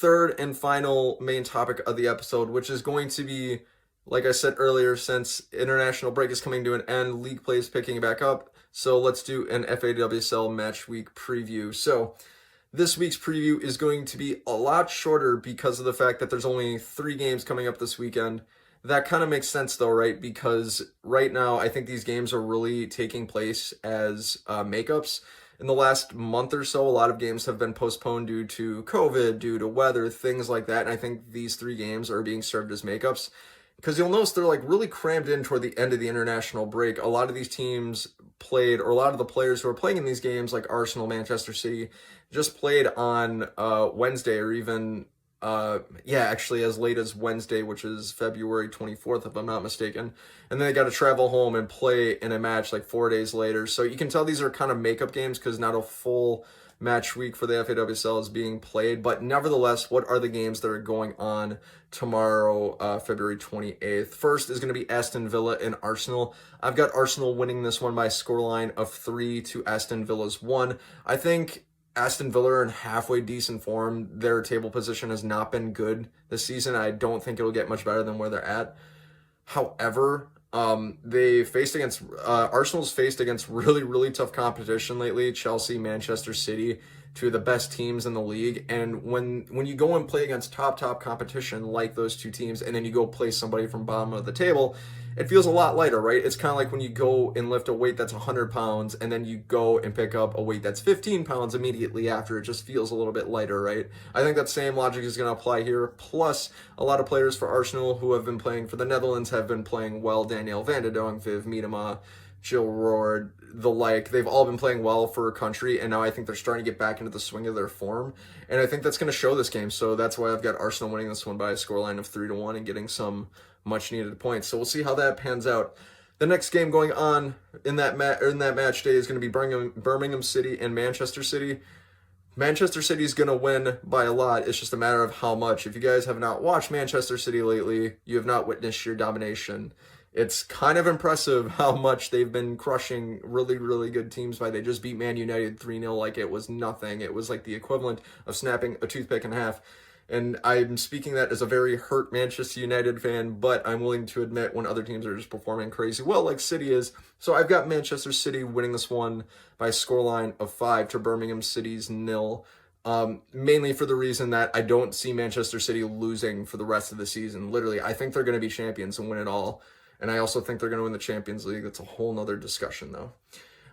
third and final main topic of the episode, which is going to be, like I said earlier, since international break is coming to an end, league play is picking back up. So let's do an FAWSL match week preview. So this week's preview is going to be a lot shorter because of the fact that there's only 3 games coming up this weekend. That kind of makes sense though, right? Because right now I think these games are really taking place as makeups. In the last month or so, a lot of games have been postponed due to COVID, due to weather, things like that. And I think these 3 games are being served as makeups. Because you'll notice they're like really crammed in toward the end of the international break. A lot of these teams played, or a lot of the players who are playing in these games, like Arsenal, Manchester City, just played on Wednesday, or even actually as late as Wednesday, which is February 24th, if I'm not mistaken. And then they got to travel home and play in a match like 4 days later. So you can tell these are kind of makeup games because not a full match week for the FAWSL is being played. But nevertheless, what are the games that are going on tomorrow, February 28th? First is going to be Aston Villa and Arsenal. I've got Arsenal winning this one by a scoreline of 3 to Aston Villa's 1. I think Aston Villa are in halfway decent form. Their table position has not been good this season. I don't think it'll get much better than where they're at. However, they faced against Arsenal's faced against really tough competition lately. Chelsea, Manchester City, 2 of the best teams in the league. And when you go and play against top competition like those 2 teams, and then you go play somebody from bottom of the table, it feels a lot lighter, right? It's kind of like when you go and lift a weight that's 100 pounds and then you go and pick up a weight that's 15 pounds immediately after. It just feels a little bit lighter, right? I think that same logic is going to apply here. Plus, a lot of players for Arsenal who have been playing for the Netherlands have been playing well. Danielle van de Donk, Viv Miedema, Jill Roord, the like. They've all been playing well for a country, and now I think they're starting to get back into the swing of their form. And I think that's going to show this game. So that's why I've got Arsenal winning this one by a scoreline of 3-1 and getting some much needed points. So we'll see how that pans out. The next game going on in that match day is going to be Birmingham City and Manchester City. Manchester City is going to win by a lot. It's just a matter of how much. If you guys have not watched Manchester City lately, you have not witnessed sheer domination. It's kind of impressive how much they've been crushing really good teams by. They just beat Man United 3-0 like it was nothing. It was like the equivalent of snapping a toothpick in half. And I'm speaking that as a very hurt Manchester United fan, but I'm willing to admit when other teams are just performing crazy well, like City is. So I've got Manchester City winning this one by a scoreline of 5 to Birmingham City's 0. Mainly for the reason that I don't see Manchester City losing for the rest of the season. Literally, I think they're going to be champions and win it all. And I also think they're going to win the Champions League. That's a whole nother discussion, though.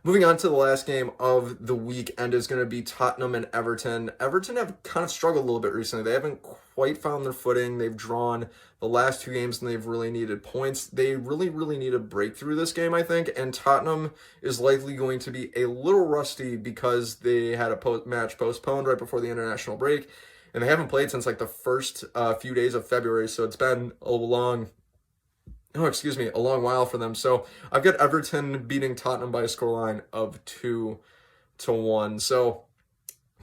Moving on to the last game of the weekend is going to be Tottenham and Everton. Everton have kind of struggled a little bit recently. They haven't quite found their footing. They've drawn the last 2 games and they've really needed points. They really need a breakthrough this game, I think. And Tottenham is likely going to be a little rusty because they had a match postponed right before the international break. And they haven't played since like the first few days of February. So it's been a long while for them. So I've got Everton beating Tottenham by a scoreline of 2-1. So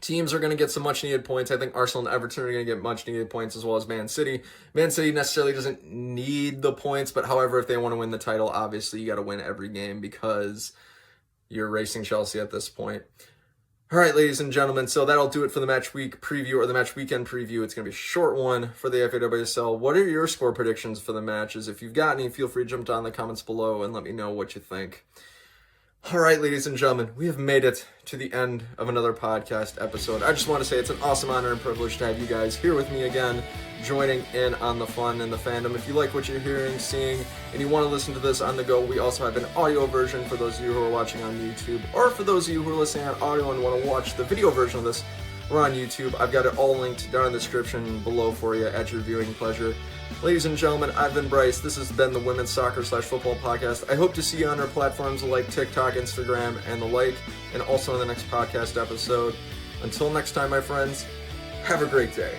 teams are going to get some much needed points. I think Arsenal and Everton are going to get much needed points, as well as Man City. Man City necessarily doesn't need the points, but however, if they want to win the title, obviously you got to win every game because you're racing Chelsea at this point. All right, ladies and gentlemen, so that'll do it for the match week preview, or the match weekend preview. It's going to be a short one for the FAWSL. What are your score predictions for the matches? If you've got any, feel free to jump down in the comments below and let me know what you think. All right, ladies and gentlemen, we have made it to the end of another podcast episode. I just want to say it's an awesome honor and privilege to have you guys here with me again, joining in on the fun and the fandom. If you like what you're hearing, seeing, and you want to listen to this on the go, we also have an audio version for those of you who are watching on YouTube, or for those of you who are listening on audio and want to watch the video version of this, we're on YouTube. I've got it all linked down in the description below for you at your viewing pleasure. Ladies and gentlemen, I've been Bryce. This has been the Women's Soccer/Football Podcast. I hope to see you on our platforms like TikTok, Instagram, and the like, and also in the next podcast episode. Until next time, my friends, have a great day.